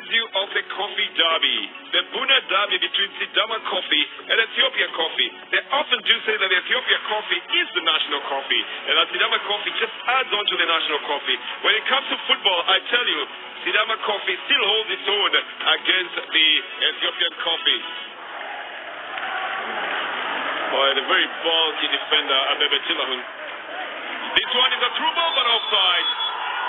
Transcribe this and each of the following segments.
reminds you of the coffee derby, the Bunna derby between Sidama Coffee and Ethiopia Coffee. They often do say that Ethiopia Coffee is the national coffee, and that Sidama Coffee just adds on to the national coffee. When it comes to football, I tell you, Sidama Coffee still holds its own against the Ethiopian Coffee. By the very bulky defender, Abubeker. This one is a through ball, but offside.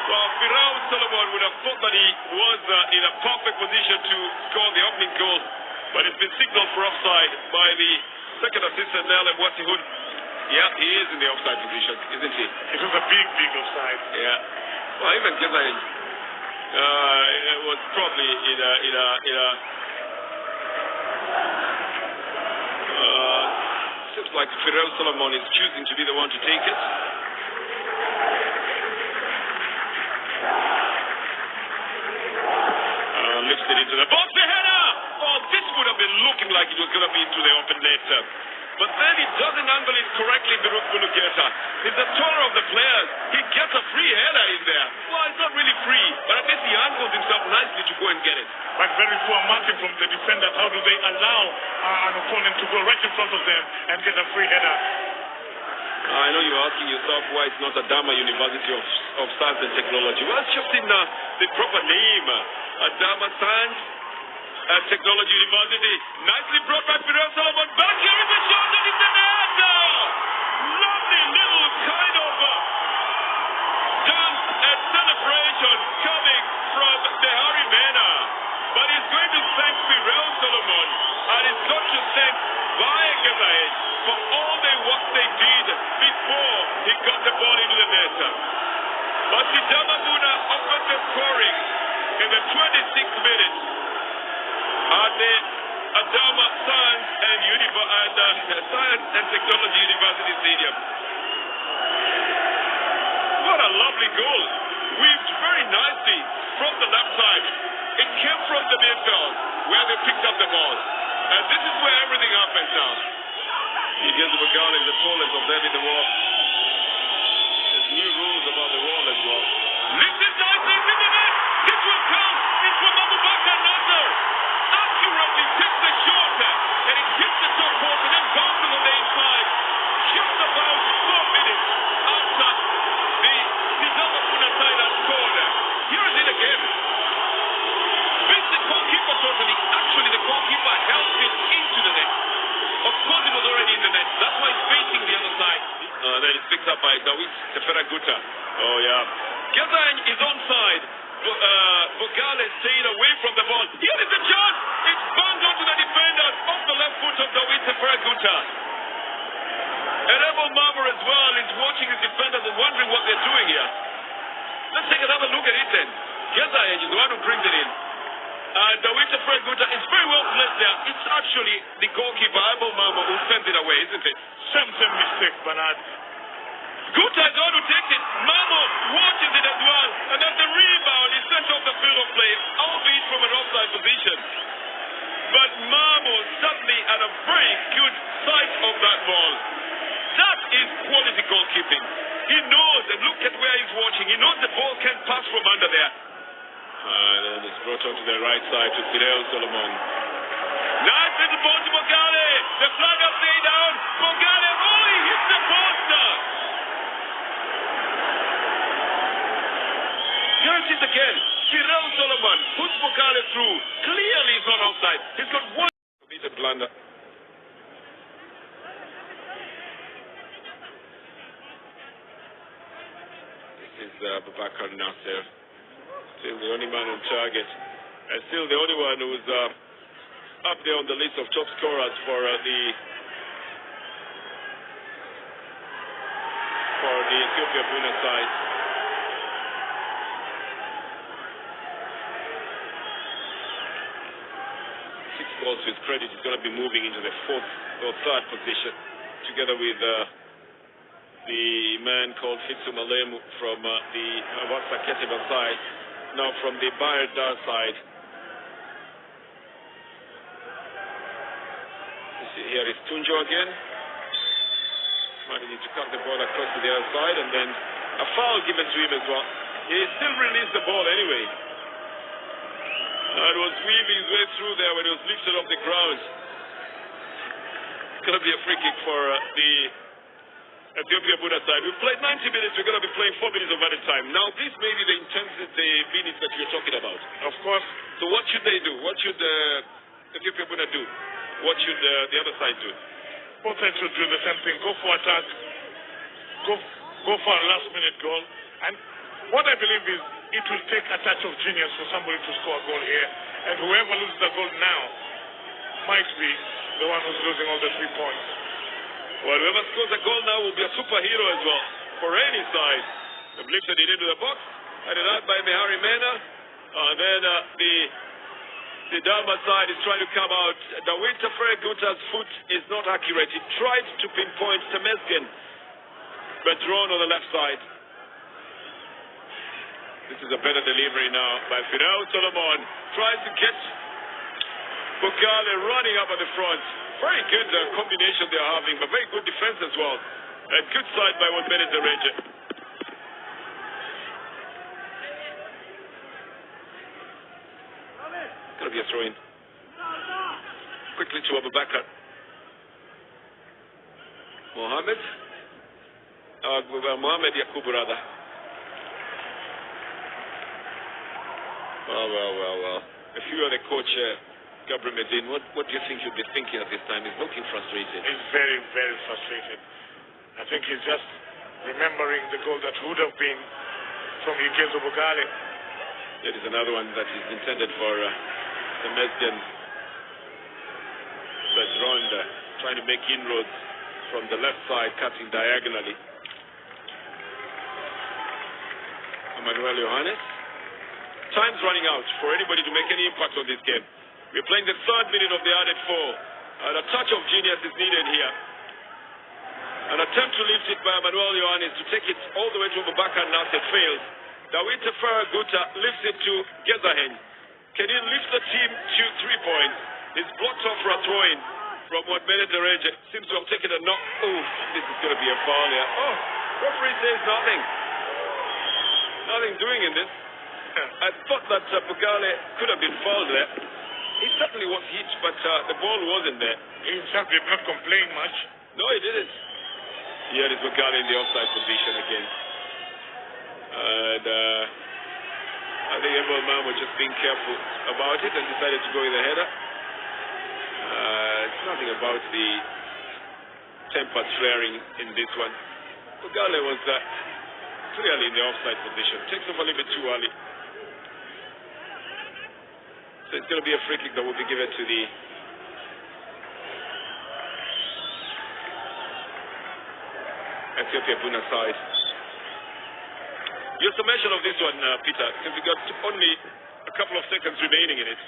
Well, Aproud Solomon would have thought that he was in a perfect position to score the opening goal, but it's been signaled for offside by the second assistant, Nel Mwatihun. Yeah, he is in the offside position, isn't he? It was a big offside. Yeah. Well, even Gjilani was probably in a seems like Aproud Solomon is choosing to be the one to take it. Lifted into the box, the header! Oh, this would have been looking like it was going to be into the open net. But then he doesn't angle it correctly, Bulugeta. He's the taller of the players. He gets a free header in there. Well, it's not really free, but at least he angles himself nicely to go and get it. But very poor marking from the defenders. How do they allow an opponent to go right in front of them and get a free header? I know you're asking yourself why it's not Adama University of Science and Technology. Well, it's just in the proper name. Adama Science and Technology University. Nicely brought by Aproud Solomon. Back here in the shot and it's the net! Lovely little kind of dance and celebration coming from the Harry Mena. But he's going to thank Aproud Solomon, and he's got to thank Welayta for all the work they did before he got the ball into the net. But Sidama Bunna offered the scoring in the 26th minute at the Adama Science and Technology University Stadium. What a lovely goal. Weaved very nicely from the left side. It came from the midfield where they picked up the ball. And this is where everything happens now. He gives the Guarani the tallest of them in the wall. There's new rules about the wall as well. Lifted nicely into the net. This will count. It's from Abubeker Nasir. Accurately takes the shot and it hits the top post and then bounces on the inside. Just about 4 minutes after the Sidama Bunna side has scored. Here is it again. Beats the goalkeeper totally. Actually, the goalkeeper helped it into the net. Of course, it was already in the net. That's why it's facing the other side. Then it's picked up by Dawit Teferagutta. Oh, yeah. Gjilani is onside. Bogale staying away from the ball. Here is the chance. It's banged onto the defender off the left foot of Dawit Teferagutta. And Abel Marmer as well is watching his defenders and wondering what they're doing here. Let's take another look at it then. Gjilani is the one who brings it in. Dawit Teferagutta is very well placed there. It's actually the goalkeeper, Abel Marmer, who sends it away, isn't it? Same mistake, Bernard. Gutta is the one who takes it. Mamo watches it as well. And then the rebound is sent off the field of play, albeit from an offside position. But Mamo suddenly had a very good sight of that ball. That is quality goalkeeping. He knows, and look at where he's watching. He knows the ball can't pass from under there. And then it's brought onto the right side to Aproud Solomon. Nice little ball to Bogale. The flag up stay down. Bogale, oh, he hits the post. Here it is again. Aproud Solomon puts Bogale through. Clearly he's not outside. He's got one committed blunder. This is Abubeker Nasir. Still the only man on target. And still the only one who's up there on the list of top scorers for the Ethiopia Bunna side. 6 goals to his credit. He's going to be moving into the 4th or 3rd position together with the man called Fitsu Malemu from the ketema side. Now from the Bahardar side. Here is Tunjo again. Managing to cut the ball across to the other side, and then a foul given to him as well. He still released the ball anyway. And was weaving his way through there when he was lifted off the ground. It's going to be a free kick for the Ethiopia Bunna side. We've played 90 minutes. We're going to be playing 4 minutes of added time. Now, this may be the intensity minutes that you're talking about. Of course. So what should they do? What should Ethiopia Bunna do? What should the other side do? Both sides should do the same thing. Go for attack. Go for a last-minute goal. And what I believe is it will take a touch of genius for somebody to score a goal here. And whoever loses the goal now might be the one who's losing all the 3 points. Well, whoever scores a goal now will be a superhero as well for any side. They've lifted it into the box, headed out by Mihari Mena. And then the Sidama side is trying to come out. Dawita Ferguta's foot is not accurate. He tried to pinpoint Temesgen, but drawn on the left side. This is a better delivery now by Fidel Solomon. Tries to get Bukale running up at the front. Very good combination they are having, but very good defense as well. A good side by one minute the Ranger. Going to be a throw-in. Quickly to Abubeker. Mohamed Yakubu rather. Well. If you are the coach, Gabriel Medin, what do you think you'll be thinking at this time? He's looking frustrated. He's very, very frustrated. I think he's just remembering the goal that would have been from Ikezo Bugale. There is another one that is intended for the Mesden. But Ronda trying to make inroads from the left side, cutting diagonally. Emmanuel Johannes. Time's running out for anybody to make any impact on this game. We're playing the 3rd minute of the added 4. And a touch of genius is needed here. An attempt to lift it by Emmanuel Johannes to take it all the way to Abubeker Nasir fails. Dawita Ferguta lifts it to Gezahen. Can he lift the team to 3 points? He's blocked off for a throw-in from what Mediterranean seems to have taken a knock. Oh, this is going to be a foul here. Oh, referee says nothing. Nothing doing in this. I thought that Bugale could have been fouled there. He certainly was hit, but the ball wasn't there. He himself did not complain much. No, he didn't. Here is Bugale in the offside position again. And I think everyone was just being careful about it and decided to go with the header. It's nothing about the temper flaring in this one. Bugale was clearly in the offside position. Takes off a little bit too early. So it's going to be a free kick that will be given to the Ethiopia Bunna side. Your summation of this one, Peter, since we got only a couple of seconds remaining in it.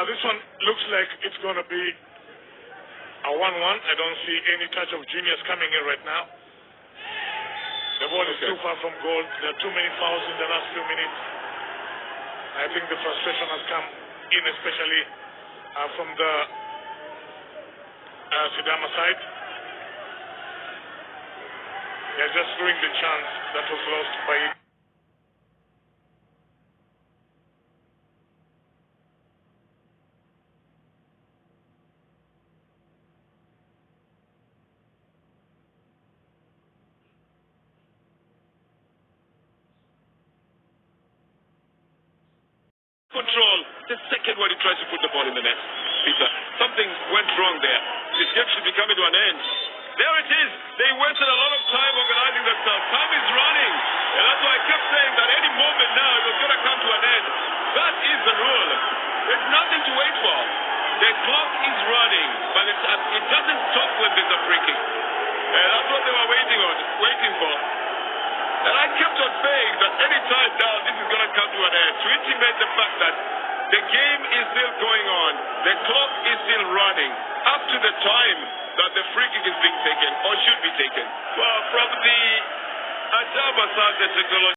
This one looks like it's going to be a 1-1. I don't see any touch of genius coming in right now. The ball is too far from goal. There are too many fouls in the last few minutes. I think the frustration has come in, especially from the Sidama side. They're just ruining the chance that was lost by it. Control the second when he tries to put the ball in the net. Peter, something went wrong there. This game should be coming to an end. There it is. They wasted a lot of time organizing themselves. Time is running. And that's why I kept saying that any moment now it was going to come to an end. That is the rule. There's nothing to wait for. The clock is running, but it doesn't stop when there's a free kick. And that's what they were waiting for. And I kept on saying that any time now this is going to come to an end to intimate the fact that the game is still going on. The clock is still running up to the time that the free kick is being taken or should be taken. Well, from the Adama side, the technology.